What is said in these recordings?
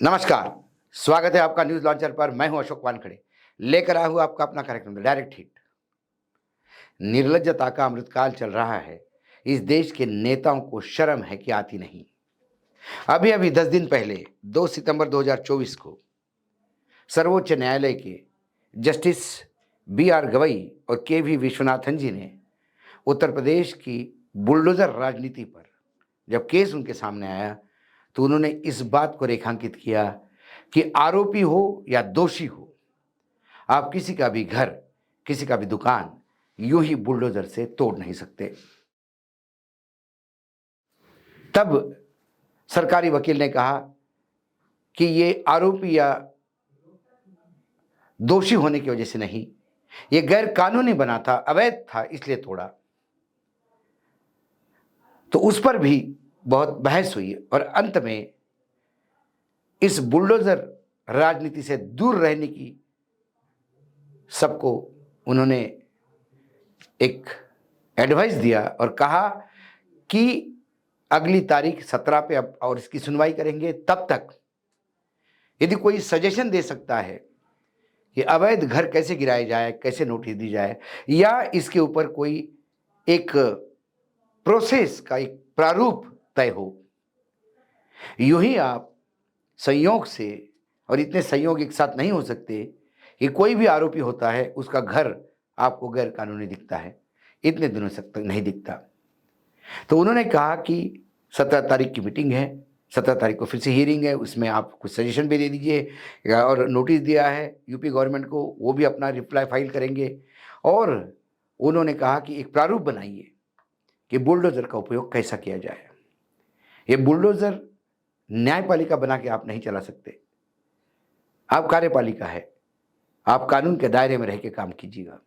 नमस्कार, स्वागत है आपका न्यूज़ लॉन्चर पर। मैं हूं अशोक वानखड़े, लेकर आया हूं आपका अपना कार्यक्रम डायरेक्ट हिट। निर्लज्जता का अमृतकाल चल रहा है। इस देश के नेताओं को शर्म है कि आती नहीं। अभी-अभी 10 दिन पहले 2 सितंबर 2024 को सर्वोच्च न्यायालय के जस्टिस बी.आर. गवई और के.वी. विश्वनाथन जी ने उत्तर प्रदेश की बुलडोज़र राजनीति पर जब केस उनके सामने आया, तो उन्होंने इस बात को रेखांकित किया कि आरोपी हो या दोषी हो, आप किसी का भी घर, किसी का भी दुकान यूं ही बुलडोजर से तोड़ नहीं सकते। तब सरकारी वकील ने कहा कि ये आरोपी या दोषी होने की वजह से नहीं, ये गैर कानूनी बना था, अवैध था, इसलिए तोड़ा। तो उस पर भी बहुत बहस हुई और अंत में इस बुलडोजर राजनीति से दूर रहने की सबको उन्होंने एक एडवाइस दिया और कहा कि अगली तारीख 17 पे अब और इसकी सुनवाई करेंगे। तब तक यदि कोई सजेशन दे सकता है कि अवैध घर कैसे गिराए जाए, कैसे नोटिस दी जाए, या इसके ऊपर कोई एक प्रोसेस का एक प्रारूप तय हो, यूं ही आप संयोग से, और इतने संयोग एक साथ नहीं हो सकते कि कोई भी आरोपी होता है उसका घर आपको गैर कानूनी दिखता है, इतने दिनों तक नहीं दिखता। तो उन्होंने कहा कि 17 तारीख की मीटिंग है, 17 तारीख को फिर से हियरिंग है, उसमें आप कुछ सजेशन भी दे दीजिए और नोटिस दिया है यूपी गवर्नमेंट को, वो भी अपना रिप्लाई फाइल करेंगे। और उन्होंने कहा कि एक प्रारूप बनाइए कि बुलडोज़र का उपयोग कैसा किया जाए। ये बुलडोज़र न्यायपालिका बना के आप नहीं चला सकते, आप कार्यपालिका है, आप कानून के दायरे में रह के काम कीजिएगा।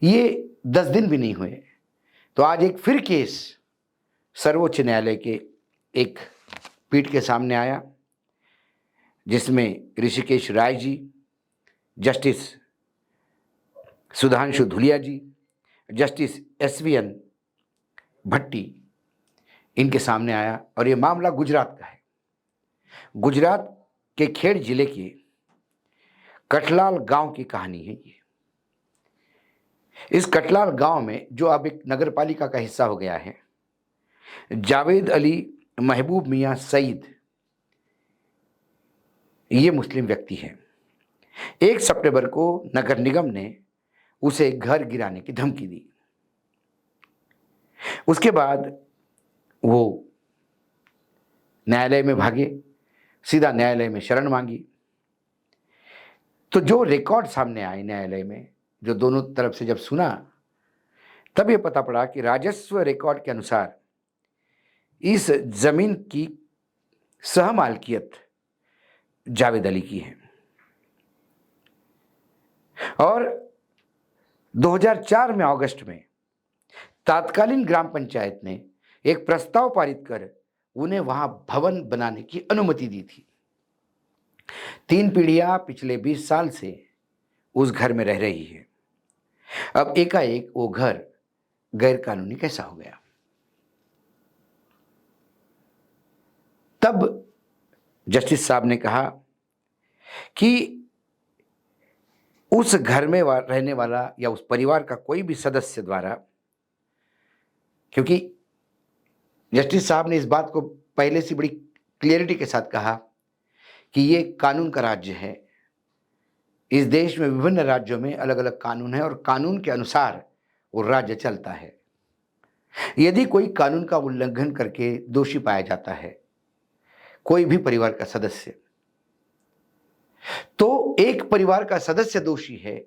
ये 10 दिन भी नहीं हुए तो आज एक फिर केस सर्वोच्च न्यायालय के एक पीठ के सामने आया, जिसमें ऋषिकेश राय जी, जस्टिस सुधांशु धुलिया जी, जस्टिस एस.वी.एन. भट्टी, इनके सामने आया। और ये मामला गुजरात का है। गुजरात के खेड़ जिले के कठलाल गांव की कहानी है ये। इस कठलाल गांव में, जो अब एक नगर पालिका का हिस्सा हो गया है, जावेद अली महबूब मियां सईद, ये मुस्लिम व्यक्ति हैं। 1 सितंबर को नगर निगम ने उसे घर गिराने की धमकी दी। उसके बाद वो न्यायालय में भागे, सीधा न्यायालय में शरण मांगी। तो जो रिकॉर्ड सामने आए न्यायालय में, जो दोनों तरफ से जब सुना, तब ये पता पड़ा कि राजस्व रिकॉर्ड के अनुसार इस जमीन की सहमालकियत जावेद अली की है। और 2004 में अगस्त में तात्कालीन ग्राम पंचायत ने एक प्रस्ताव पारित कर उन्हें वहां भवन बनाने की अनुमति दी थी। 3 पीढ़ियां पिछले 20 साल से उस घर में रह रही है। अब एकाएक वो घर गैर कानूनी कैसा हो गया? तब जस्टिस साहब ने कहा कि उस घर में रहने वाला या उस परिवार का कोई भी सदस्य द्वारा, क्योंकि जस्टिस साहब ने इस बात को पहले से बड़ी क्लियरिटी के साथ कहा कि ये कानून का राज्य है। इस देश में विभिन्न राज्यों में अलग अलग कानून है और कानून के अनुसार वो राज्य चलता है। यदि कोई कानून का उल्लंघन करके दोषी पाया जाता है, कोई भी परिवार का सदस्य, तो एक परिवार का सदस्य दोषी है,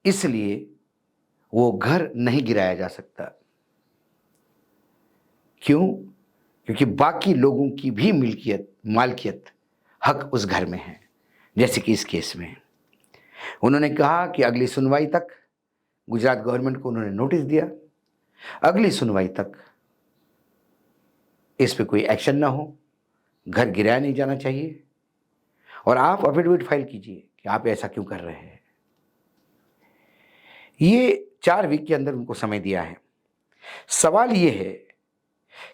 इसलिए वो घर नहीं गिराया जा सकता। क्यों? क्योंकि बाकी लोगों की भी मालकियत, हक उस घर में है। जैसे कि इस केस में उन्होंने कहा कि अगली सुनवाई तक, गुजरात गवर्नमेंट को उन्होंने नोटिस दिया, अगली सुनवाई तक इस पे कोई एक्शन ना हो, घर गिराया नहीं जाना चाहिए, और आप एफिडेविट फाइल कीजिए कि आप ऐसा क्यों कर रहे हैं। ये 4 वीक के अंदर उनको समय दिया है। सवाल ये है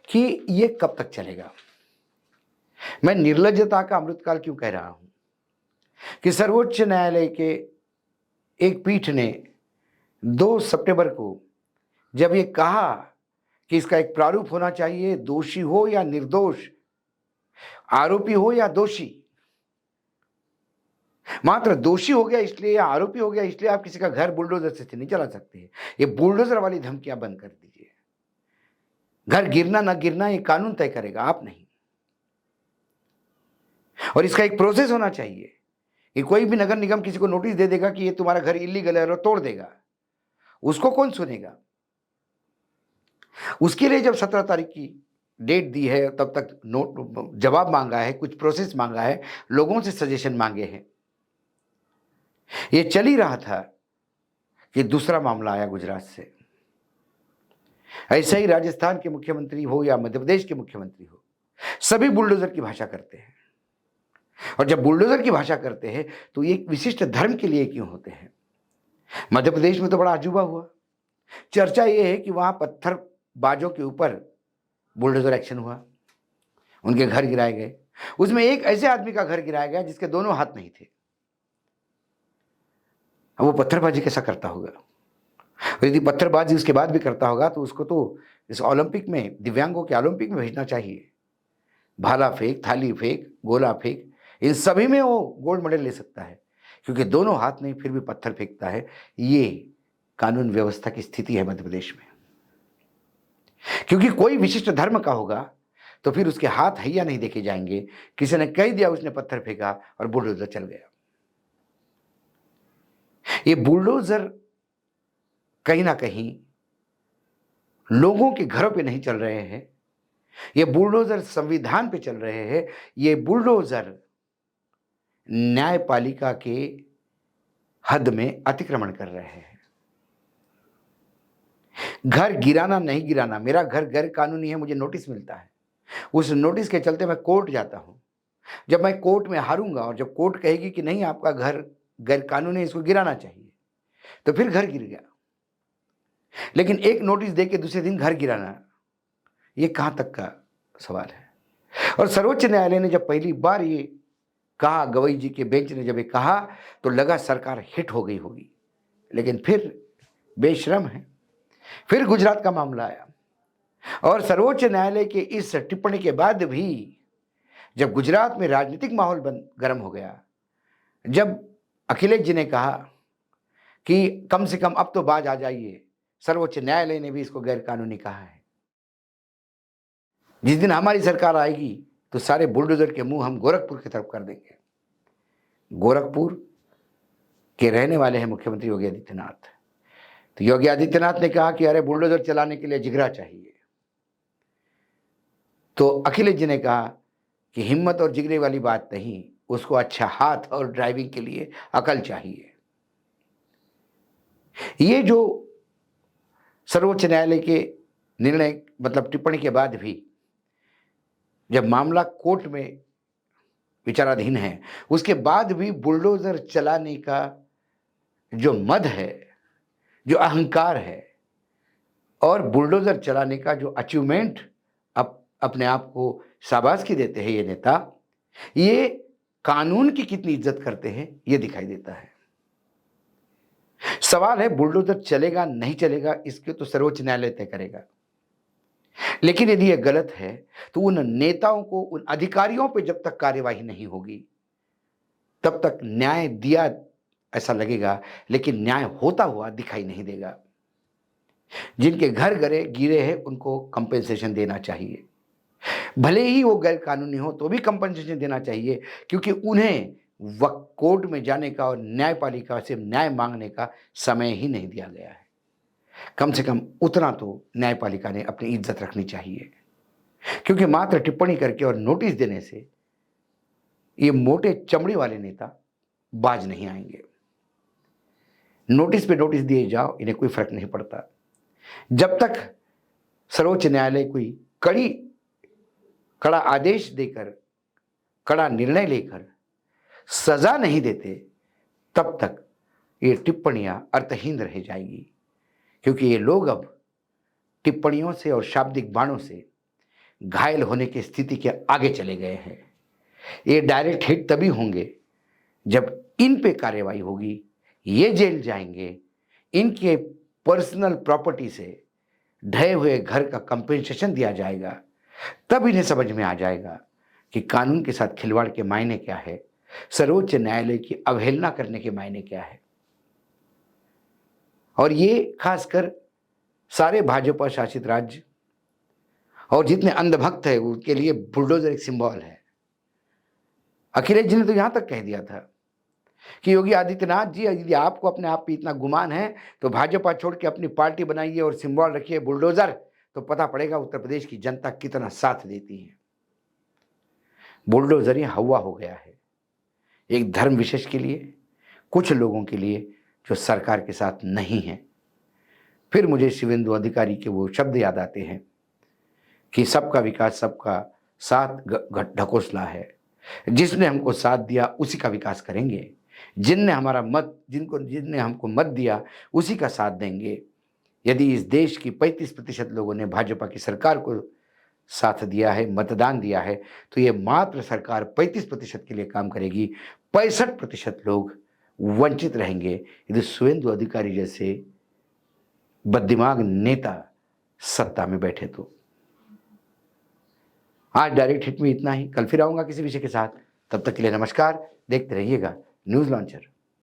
कि ये कब तक चलेगा? मैं निर्लज्जता का अमृतकाल क्यों कह रहा हूं कि सर्वोच्च न्यायालय के एक पीठ ने 2 सितंबर को जब ये कहा कि इसका एक प्रारूप होना चाहिए, दोषी हो या निर्दोष, आरोपी हो या दोषी, मात्र दोषी हो गया इसलिए या आरोपी हो गया इसलिए आप किसी का घर बुलडोजर से नहीं चला सकते। ये बुलडोजर वाली धमकियां बंद कर दीजिए। घर गिरना ना गिरना ये कानून तय करेगा, आप नहीं। और इसका एक प्रोसेस होना चाहिए कि कोई भी नगर निगम किसी को नोटिस दे देगा कि ये तुम्हारा घर इलीगल है और तोड़ देगा, उसको कौन सुनेगा? उसके लिए जब 17 तारीख की डेट दी है, तब तक नोट जवाब मांगा है, कुछ प्रोसेस मांगा है, लोगों से सजेशन मांगे हैं। ये चल ही रहा था कि दूसरा मामला आया गुजरात से। ऐसे ही राजस्थान के मुख्यमंत्री हो या मध्य प्रदेश के मुख्यमंत्री हो, सभी बुलडोजर की भाषा करते हैं। और जब बुलडोजर की भाषा करते हैं तो ये एक विशिष्ट धर्म के लिए क्यों होते हैं? मध्य प्रदेश में तो बड़ा अजूबा हुआ। चर्चा ये है कि वहां पत्थरबाजों के ऊपर बुलडोजर एक्शन हुआ, उनके घर गिराए गए। उसमें एक ऐसे आदमी का घर गिराया गया जिसके दोनों हाथ नहीं थे। अब वो पत्थरबाजी कैसा करता होगा? और यदि पत्थरबाजी उसके बाद भी करता होगा तो उसको तो इस ओलंपिक में, दिव्यांगों के ओलंपिक में भेजना चाहिए। भाला फेंक, थाली फेंक, गोला फेंक, इन सभी में वो गोल्ड मेडल ले सकता है, क्योंकि दोनों हाथ नहीं फिर भी पत्थर फेंकता है। ये कानून व्यवस्था की स्थिति है मध्य प्रदेश में। क्योंकि कोई विशिष्ट धर्म का होगा तो फिर उसके हाथ हैया नहीं देखे जाएंगे। किसी ने कह दिया उसने पत्थर फेंका और बुलडोजर चल गया। ये बुलडोजर कहीं ना कहीं लोगों के घरों पे नहीं चल रहे हैं, ये बुलडोजर संविधान पे चल रहे हैं। ये बुलडोजर न्यायपालिका के हद में अतिक्रमण कर रहे हैं। घर गिराना नहीं गिराना, मेरा घर गैर कानूनी है, मुझे नोटिस मिलता है, उस नोटिस के चलते मैं कोर्ट जाता हूं। जब मैं कोर्ट में हारूंगा और जब कोर्ट कहेगी कि नहीं आपका घर गैर कानूनी है, इसको गिराना चाहिए, तो फिर घर गिर गया। लेकिन एक नोटिस दे के दूसरे दिन घर गिराना, ये कहां तक का सवाल है? और सर्वोच्च न्यायालय ने जब पहली बार ये कहा, गवई जी के बेंच ने जब ये कहा, तो लगा सरकार हिट हो गई होगी। लेकिन फिर बेशरम है, फिर गुजरात का मामला आया। और सर्वोच्च न्यायालय के इस टिप्पणी के बाद भी जब गुजरात में राजनीतिक माहौल गर्म हो गया, जब अखिलेश जी ने कहा कि कम से कम अब तो बाज आ जाइए, सर्वोच्च न्यायालय ने भी इसको गैर कानूनी कहा है। जिस दिन हमारी सरकार आएगी तो सारे बुलडोजर के मुंह हम गोरखपुर की तरफ कर देंगे। गोरखपुर के रहने वाले हैं मुख्यमंत्री योगी आदित्यनाथ। तो योगी आदित्यनाथ ने कहा कि अरे बुलडोजर चलाने के लिए जिगरा चाहिए। तो अखिलेश जी ने कहा कि हिम्मत और जिगरे वाली बात नहीं, उसको अच्छा हाथ और ड्राइविंग के लिए अकल चाहिए। ये जो सर्वोच्च न्यायालय के निर्णय मतलब टिप्पणी के बाद भी जब मामला कोर्ट में विचाराधीन है, उसके बाद भी बुलडोजर चलाने का जो मद है, जो अहंकार है, और बुलडोजर चलाने का जो अचीवमेंट अपने आप को शाबाशी देते हैं ये नेता, ये कानून की कितनी इज्जत करते हैं ये दिखाई देता है। सवाल है बुलडोजर चलेगा नहीं चलेगा, इसके तो सर्वोच्च न्यायालय तय करेगा। लेकिन यदि यह गलत है तो उन नेताओं को, उन अधिकारियों पर जब तक कार्यवाही नहीं होगी तब तक न्याय दिया ऐसा लगेगा, लेकिन न्याय होता हुआ दिखाई नहीं देगा। जिनके घर गिरे हैं उनको कंपेंसेशन देना चाहिए, भले ही वो गैर कानूनी हो तो भी कंपेंसेशन देना चाहिए, क्योंकि उन्हें कोर्ट में जाने का और न्यायपालिका से न्याय मांगने का समय ही नहीं दिया गया है। कम से कम उतना तो न्यायपालिका ने अपनी इज्जत रखनी चाहिए, क्योंकि मात्र टिप्पणी करके और नोटिस देने से ये मोटे चमड़ी वाले नेता बाज नहीं आएंगे। नोटिस पे नोटिस दिए जाओ, इन्हें कोई फर्क नहीं पड़ता। जब तक सर्वोच्च न्यायालय कोई कड़ा आदेश देकर, कड़ा निर्णय लेकर सजा नहीं देते, तब तक ये टिप्पणियां अर्थहीन रह जाएगी, क्योंकि ये लोग अब टिप्पणियों से और शाब्दिक बाणों से घायल होने की स्थिति के आगे चले गए हैं। ये डायरेक्ट हिट तभी होंगे जब इन पे कार्रवाई होगी, ये जेल जाएंगे, इनके पर्सनल प्रॉपर्टी से ढहे हुए घर का कंपेंसेशन दिया जाएगा, तब इन्हें समझ में आ जाएगा कि कानून के साथ खिलवाड़ के मायने क्या है, सर्वोच्च न्यायालय की अवहेलना करने के मायने क्या है। और ये खासकर सारे भाजपा शासित राज्य और जितने अंधभक्त है उनके लिए बुलडोजर एक सिंबल है। अखिलेश जी ने तो यहां तक कह दिया था कि योगी आदित्यनाथ जी, यदि आपको अपने आप पे इतना गुमान है तो भाजपा छोड़ के अपनी पार्टी बनाइए और सिंबल रखिए बुलडोजर, तो पता पड़ेगा उत्तर प्रदेश की जनता कितना साथ देती है। बुलडोजर ये हवा हो गया है एक धर्म विशेष के लिए, कुछ लोगों के लिए जो सरकार के साथ नहीं है। फिर मुझे शिवेंदु अधिकारी के वो शब्द याद आते हैं कि सबका विकास सबका साथ ढकोसला है। जिसने हमको साथ दिया उसी का विकास करेंगे, जिनने हमको मत दिया उसी का साथ देंगे। यदि इस देश की 35% लोगों ने भाजपा की सरकार को साथ दिया है, मतदान दिया है, तो ये मात्र सरकार 35% के लिए काम करेगी, 65% लोग वंचित रहेंगे यदि शुवेंदु अधिकारी जैसे बददिमाग नेता सत्ता में बैठे तो। आज डायरेक्ट हिट में इतना ही, कल फिर आऊंगा किसी विषय के साथ। तब तक के लिए नमस्कार, देखते रहिएगा न्यूज़ लॉन्चर।